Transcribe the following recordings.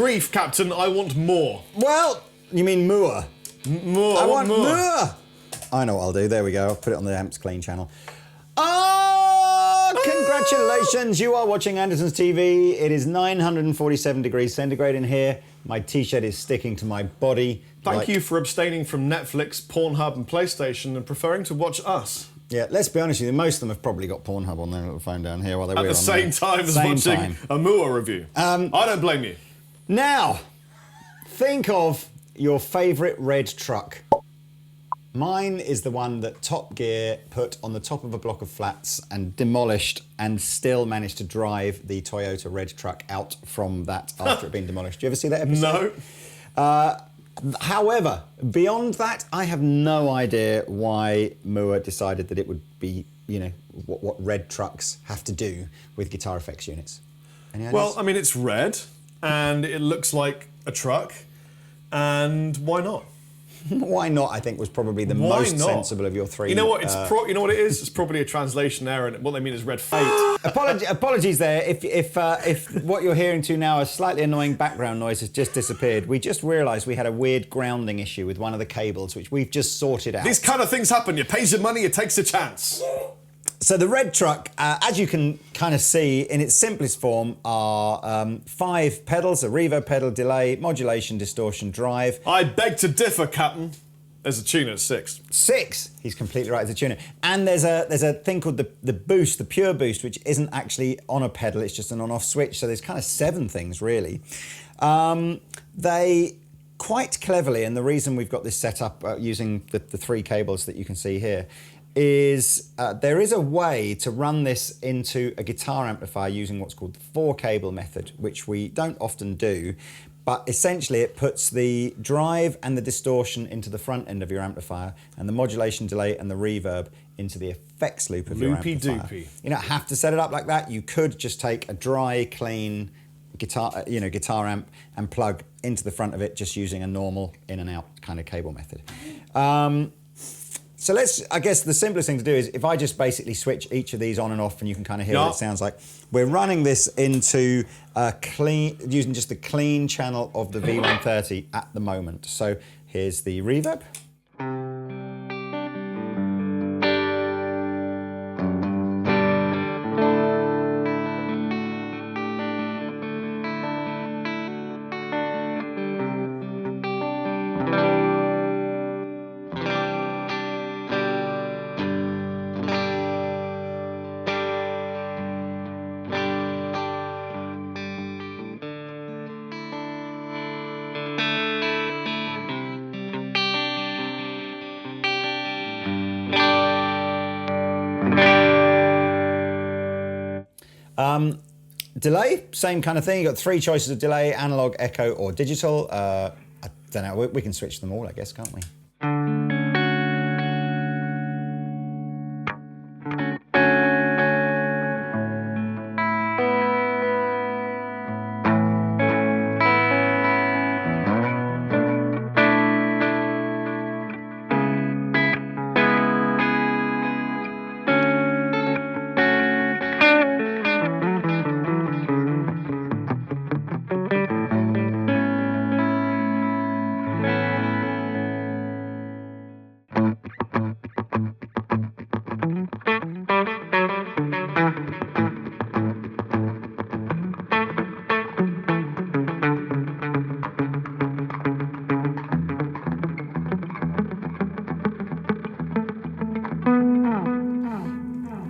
grief, Captain. I want more. Well, you mean Mooer? More. I want more. Mooer. I know what I'll do. There we go. I'll put it on the Amps Clean channel. Oh, congratulations. You are watching Andertons TV. It is 947 degrees centigrade in here. My t-shirt is sticking to my body. Thank you for abstaining from Netflix, Pornhub and PlayStation and preferring to watch us. Yeah, let's be honest with you, most of them have probably got Pornhub on their little phone down here while they're At the same time as watching a Mooer review. I don't blame you. Now, think of your favourite red truck. Mine is the one that Top Gear put on the top of a block of flats and demolished and still managed to drive the Toyota red truck out from that after it had been demolished. Do you ever see that episode? No. However, beyond that, I have no idea why Mooer decided that it would be, you know, what red trucks have to do with guitar effects units. Any ideas? Well, I mean, it's red and it looks like a truck, and why not? Why not, I think, was probably the most sensible of your three. You know what? You know what it is? It's probably a translation error, and what they mean is red fate. Apologies there. If what you're hearing to now, a slightly annoying background noise has just disappeared. We just realised we had a weird grounding issue with one of the cables, which we've just sorted out. These kind of things happen. You pay your money, it takes a chance. So the red truck, as you can kind of see, in its simplest form, are 5 pedals: a reverb pedal, delay, modulation, distortion, drive. I beg to differ, Captain. There's a tuner at 6. 6. He's completely right. It's a tuner. And there's a thing called the boost, the pure boost, which isn't actually on a pedal. It's just an on-off switch. So there's kind of 7 things really. They quite cleverly, and the reason we've got this set up using the 3 cables that you can see here, is there is a way to run this into a guitar amplifier using what's called the 4-cable method, which we don't often do, but essentially it puts the drive and the distortion into the front end of your amplifier and the modulation, delay and the reverb into the effects loop of your amplifier. Loopy-doopy. You don't have to set it up like that. You could just take a dry, clean guitar, guitar amp and plug into the front of it just using a normal in and out kind of cable method. So I guess the simplest thing to do is if I just basically switch each of these on and off and you can kind of hear what it sounds like. We're running this into using just the clean channel of the V130 at the moment. So here's the reverb. Delay, same kind of thing. You've got 3 choices of delay: analog, echo, or digital. I don't know, we can switch them all, I guess, can't we?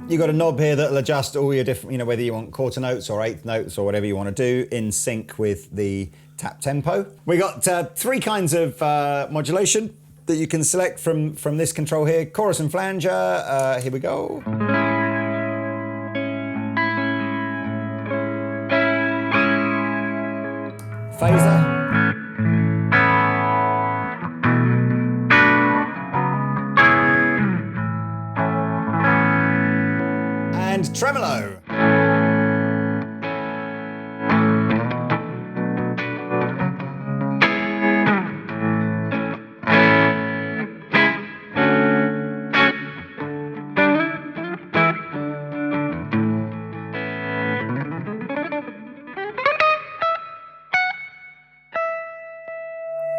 You've got a knob here that'll adjust all your different, whether you want quarter notes or eighth notes or whatever you want to do in sync with the tap tempo. We got 3 kinds of modulation that you can select from this control here. Chorus and flanger, here we go. Phaser. And tremolo.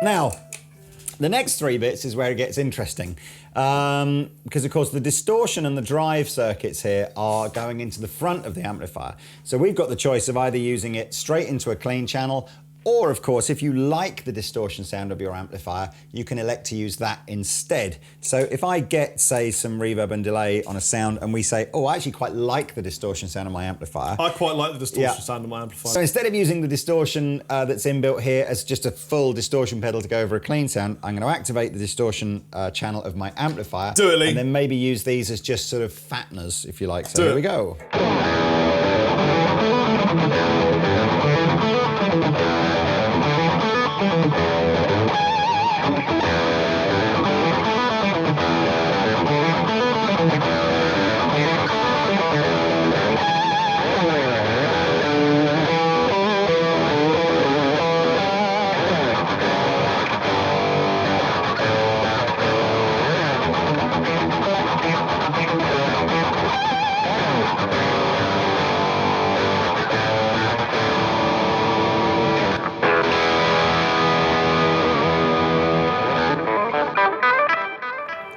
Now, the next 3 bits is where it gets interesting. Because of course the distortion and the drive circuits here are going into the front of the amplifier. So we've got the choice of either using it straight into a clean channel, or of course if you like the distortion sound of your amplifier, you can elect to use that instead. So if I get, say, some reverb and delay on a sound and we say, oh, I actually quite like the distortion sound of my amplifier. I quite like the distortion sound of my amplifier. So instead of using the distortion that's inbuilt here as just a full distortion pedal to go over a clean sound, I'm going to activate the distortion channel of my amplifier. Do it, Lee. And then maybe use these as just sort of fatteners, if you like. So here we go.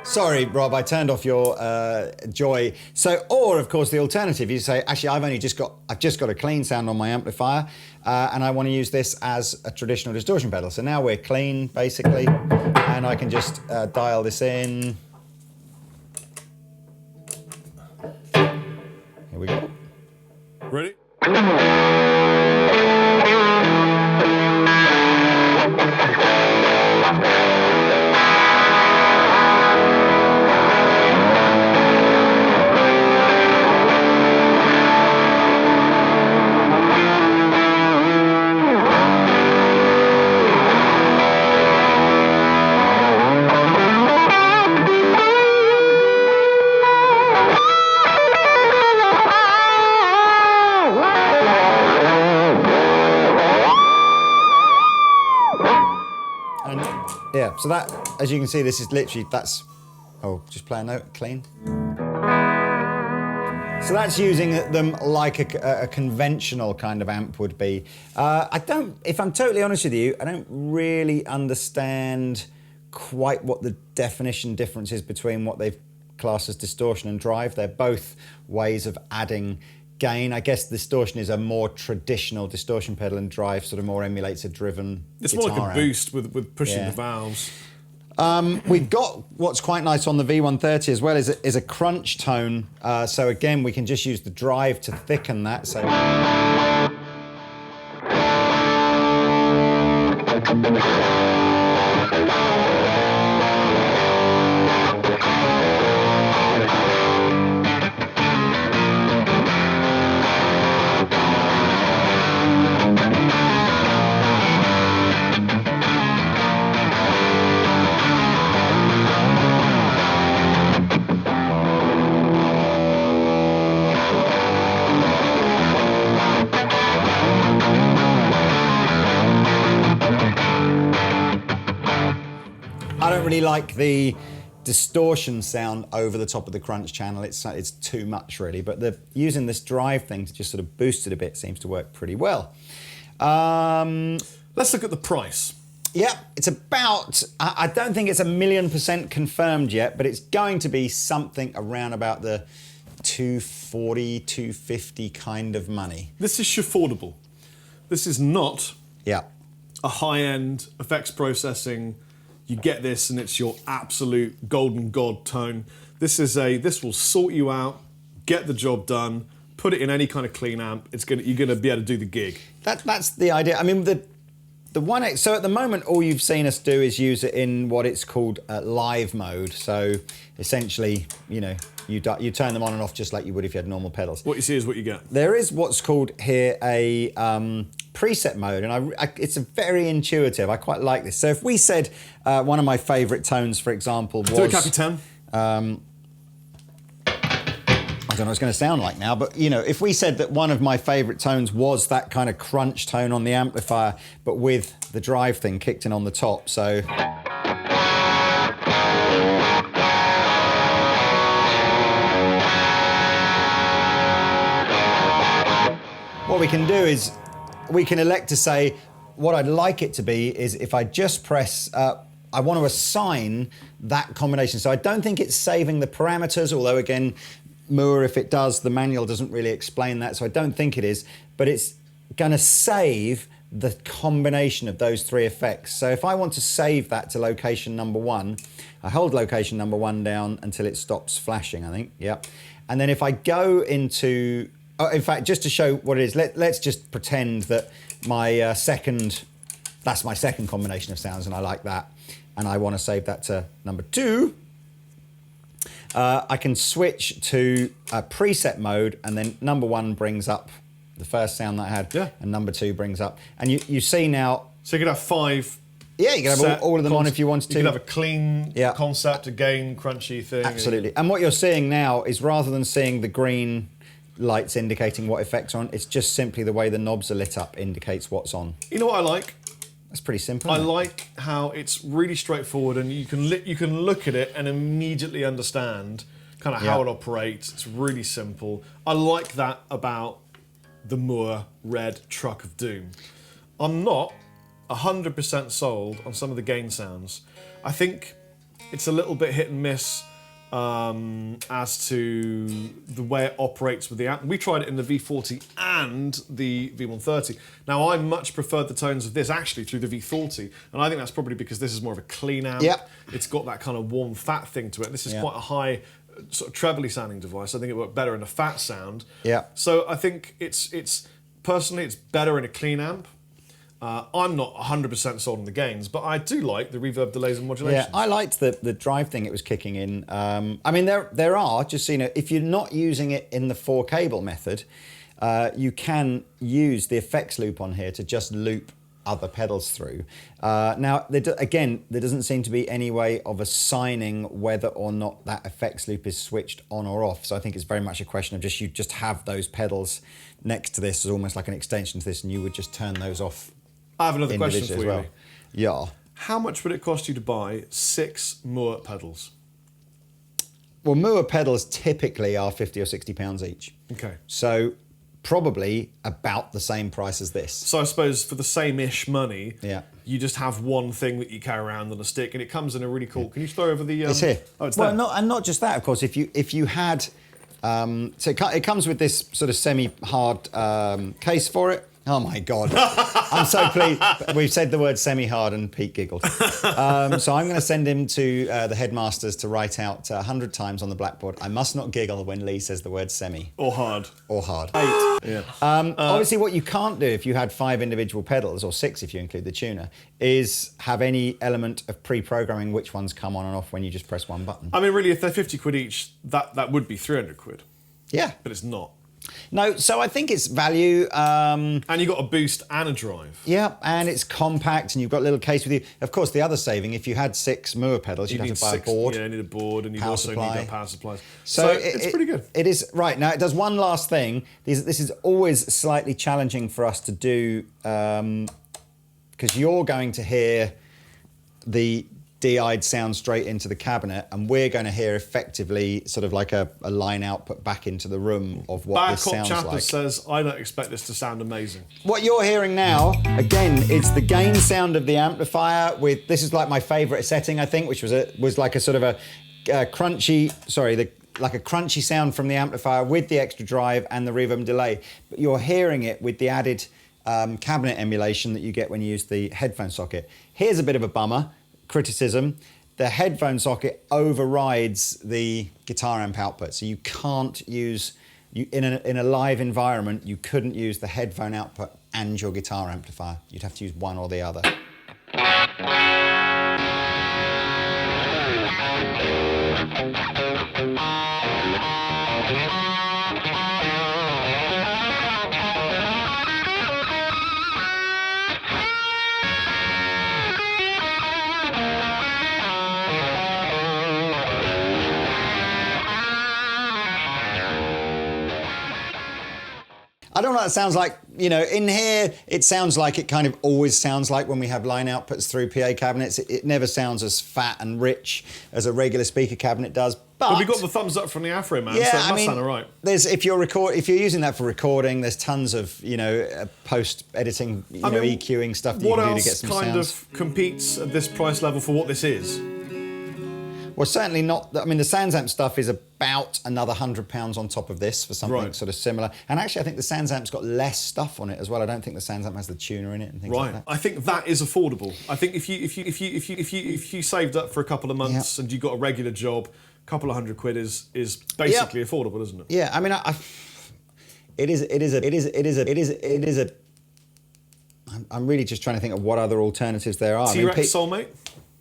Sorry, Rob, I turned off your joy. So, or of course, the alternative, you say, actually, I've just got a clean sound on my amplifier, and I want to use this as a traditional distortion pedal. So now we're clean, basically, and I can just dial this in. Here we go. Ready? Yeah, so that, as you can see, this is literally, that's, oh, just play a note, clean. So that's using them like a conventional kind of amp would be. If I'm totally honest with you, I don't really understand quite what the definition difference is between what they've classed as distortion and drive. They're both ways of adding gain. I guess distortion is a more traditional distortion pedal, and drive sort of more emulates a driven It's more like a amp. boost with pushing the valves. We've got what's quite nice on the V130 as well is a crunch tone. So again, we can just use the drive to thicken that. So. I don't really like the distortion sound over the top of the crunch channel. It's too much really, but using this drive thing to just sort of boost it a bit seems to work pretty well. Let's look at the price. Yeah, it's about, I don't think it's 1,000,000% confirmed yet, but it's going to be something around about the 240, 250 kind of money. This is affordable. This is not a high-end effects processing. You get this and it's your absolute golden god tone. This will sort you out, get the job done, put it in any kind of clean amp. You're gonna be able to do the gig. That's the idea. I mean, so at the moment, all you've seen us do is use it in what it's called live mode. So essentially, you turn them on and off just like you would if you had normal pedals. What you see is what you get. There is what's called here a preset mode, and it's very intuitive. I quite like this. So if we said one of my favourite tones, for example, was... Do a Capitan. I don't know what it's going to sound like now, but if we said that one of my favourite tones was that kind of crunch tone on the amplifier, but with the drive thing kicked in on the top, so... What we can do is we can elect to say, what I'd like it to be is if I just press, I want to assign that combination. So I don't think it's saving the parameters, although again, Mooer, if it does, the manual doesn't really explain that, so I don't think it is, but it's going to save the combination of those three effects. So if I want to save that to location number 1, I hold location number 1 down until it stops flashing, I think, yep. And then if I go into, in fact, just to show what it is, let's just pretend that my that's my second combination of sounds, and I like that, and I want to save that to number 2. I can switch to preset mode, and then number 1 brings up the first sound that I had, and number 2 brings up. And you see now... So you could have 5... Yeah, you can have all of them on if you wanted to. You could have a clean concept, a gain, crunchy thing. Absolutely. And what you're seeing now is rather than seeing the green lights indicating what effects are on, it's just simply the way the knobs are lit up indicates what's on. You know what I like? That's pretty simple. I like how it's really straightforward, and you can look at it and immediately understand kind of how it operates. It's really simple. I like that about the Mooer Red Truck of Doom. I'm not 100% sold on some of the gain sounds. I think it's a little bit hit and miss as to the way it operates with the amp. We tried it in the V40 and the V130. Now, I much preferred the tones of this actually through the V40, and I think that's probably because this is more of a clean amp. Yep. It's got that kind of warm, fat thing to it. This is quite a high, sort of trebly sounding device. I think it worked better in a fat sound. Yeah. So I think it's personally, it's better in a clean amp. I'm not 100% sold on the gains, but I do like the reverb, delays, and modulations. Yeah, I liked the drive thing it was kicking in. I mean, there are, just so you know, if you're not using it in the 4-cable method, you can use the effects loop on here to just loop other pedals through. Now, again, there doesn't seem to be any way of assigning whether or not that effects loop is switched on or off. So I think it's very much a question of you just have those pedals next to this as almost like an extension to this, and you would just turn those off. I have another question for you. Well. Yeah. How much would it cost you to buy 6 Mooer pedals? Well, Mooer pedals typically are £50 or £60 each. Okay. So probably about the same price as this. So I suppose for the same-ish money, you just have one thing that you carry around on a stick, and it comes in a really cool... Can you throw over the... It's here. Oh, it's there. Not just that, of course. If you had... so it comes with this sort of semi-hard case for it. Oh my God, I'm so pleased. We've said the word semi-hard and Pete giggled. So I'm going to send him to the headmasters to write out 100 times on the blackboard, I must not giggle when Lee says the word semi. Or hard. Or hard. 8. Yeah. Obviously what you can't do if you had 5 individual pedals, or 6 if you include the tuner, is have any element of pre-programming which ones come on and off when you just press one button. I mean, really, if they're 50 quid each, that would be 300 quid. Yeah. But it's not. No, so I think it's value. And you've got a boost and a drive. Yeah, and it's compact, and you've got a little case with you. Of course, the other saving, if you had 6 Mooer pedals, you'd have to buy a board. Yeah, you need a board, and you also need a power supply. So it's pretty good. It is. Right, now it does one last thing. This is always slightly challenging for us to do, because you're going to hear the DI'd sound straight into the cabinet, and we're going to hear effectively sort of like a line output back into the room of what this sounds like. Chapter says, I don't expect this to sound amazing. What you're hearing now, again, it's the gain sound of the amplifier with, this is like my favourite setting, I think, which was like a sort of a crunchy, like a crunchy sound from the amplifier with the extra drive and the reverb and delay. But you're hearing it with the added cabinet emulation that you get when you use the headphone socket. Here's a bit of a bummer. Criticism: the headphone socket overrides the guitar amp output, so you can't use in a live environment. You couldn't use the headphone output and your guitar amplifier. You'd have to use one or the other. I don't know what it sounds like. You know, in here, it sounds like it kind of always sounds like when we have line outputs through PA cabinets. It never sounds as fat and rich as a regular speaker cabinet does. But we got the thumbs up from the Afro man, yeah, so it must sound all right. If you're using that for recording, there's tons of post editing, EQing stuff that you can do to get some sounds. What else kind of competes at this price level for what this is? Well, certainly not. I mean, the SansAmp stuff is about another £100 on top of this for something sort of similar. And actually, I think the SansAmp's got less stuff on it as well. I don't think the SansAmp has the tuner in it and things like that. I think that is affordable. I think if you saved up for a couple of months and you got a regular job, a couple of £100 is basically affordable, isn't it? Yeah, I mean, I'm really just trying to think of what other alternatives there are. T-Rex Soulmate.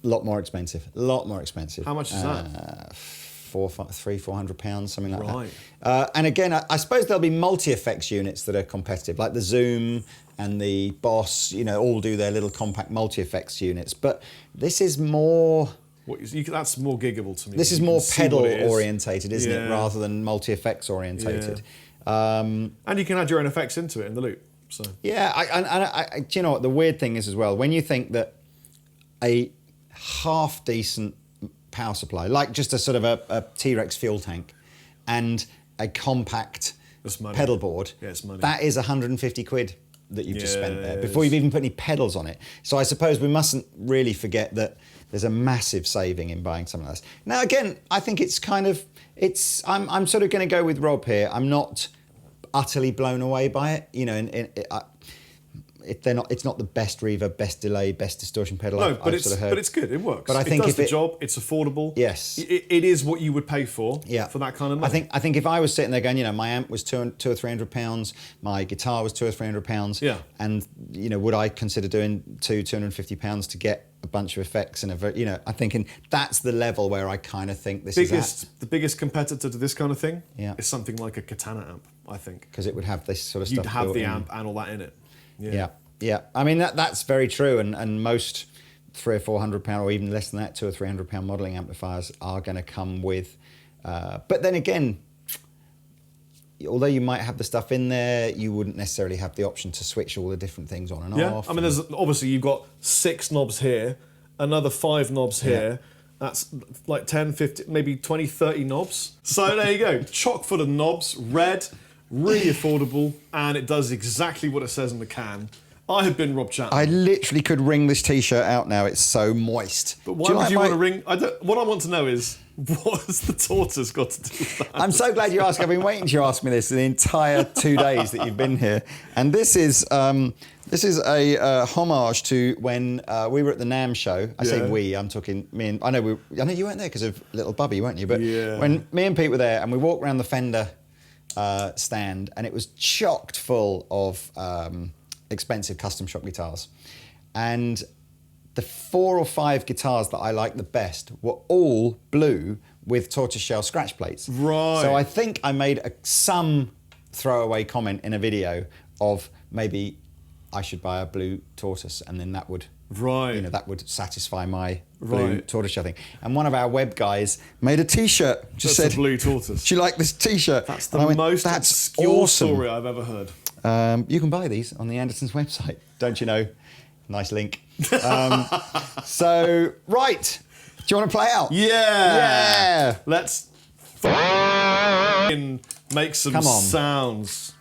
A lot more expensive. How much is that? £400, something like that. And again, I suppose there'll be multi-effects units that are competitive, like the Zoom and the Boss, all do their little compact multi-effects units. But this is more... that's more giggable to me. This is more pedal orientated, isn't it, rather than multi-effects orientated. Yeah. And you can add your own effects into it in the loop. So yeah, do you know what the weird thing is as well? When you think that a half decent power supply, like just a sort of a T-Rex fuel tank and a compact pedal board, that is 150 quid that you've just spent there before you've even put any pedals on it. So I suppose we mustn't really forget that there's a massive saving in buying something like this. Now again, I think it's kind of, I'm sort of going to go with Rob here. I'm not utterly blown away by it, it's not the best reverb, best delay, best distortion pedal. No, but it's good. It works. But I think it does the job. It's affordable. Yes, it is what you would pay for. For that kind of money. I think if I was sitting there going, my amp was £200 or £300, my guitar was £200 or £300. Yeah. And would I consider doing £250 to get a bunch of effects and I'm thinking that's the level where I kind of think this is at. The biggest competitor to this kind of thing is something like a Katana amp, I think, because it would have this sort of stuff. You'd have the amp and all that in it. Yeah. I mean that's very true, and most £300 or £400 or even less than that, £200 or £300 modelling amplifiers are going to come with. But then again, although you might have the stuff in there, you wouldn't necessarily have the option to switch all the different things on and off. I mean, there's obviously you've got 6 knobs here, another 5 knobs here. That's like 10, 15, maybe 20, 30 knobs. So there you go, chock full of knobs, red, really affordable, and it does exactly what it says on the can. I have been Rob Chapman. I literally could wring this T-shirt out now. It's so moist. But why would you want to wring? What I want to know is, what has the tortoise got to do with that? I'm so glad you asked. I've been waiting to ask me this the entire 2 days that you've been here. And this is a homage to when we were at the NAMM show. I say we, I'm talking me and... I know you weren't there because of little Bubby, weren't you? But when me and Pete were there and we walked around the Fender stand and it was chocked full of... expensive custom shop guitars, and the 4 or 5 guitars that I liked the best were all blue with tortoiseshell scratch plates. Right. So I think I made some throwaway comment in a video of maybe I should buy a blue tortoise, and then that would that would satisfy my blue tortoiseshell thing. And one of our web guys made a T-shirt. Just said, a blue tortoise. Do you like this T-shirt? That's the most obscure story I've ever heard. You can buy these on the Andertons website, don't you know? Nice link. So, right. Do you want to play out? Yeah. Let's make some sounds.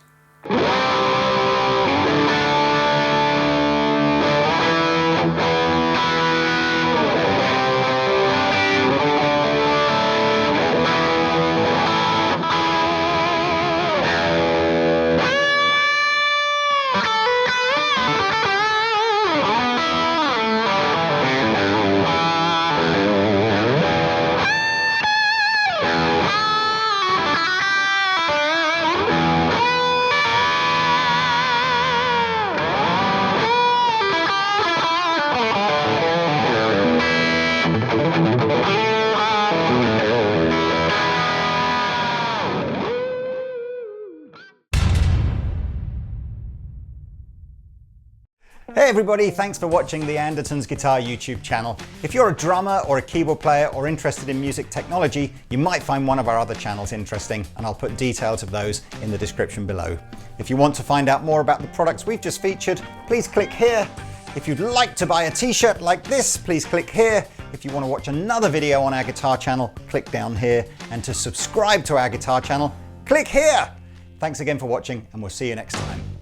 Hey everybody, thanks for watching the Andertons Guitar YouTube channel. If you're a drummer or a keyboard player or interested in music technology, you might find one of our other channels interesting, and I'll put details of those in the description below. If you want to find out more about the products we've just featured, please click here. If you'd like to buy a t-shirt like this, please click here. If you want to watch another video on our guitar channel, click down here. And to subscribe to our guitar channel, click here. Thanks again for watching, and we'll see you next time.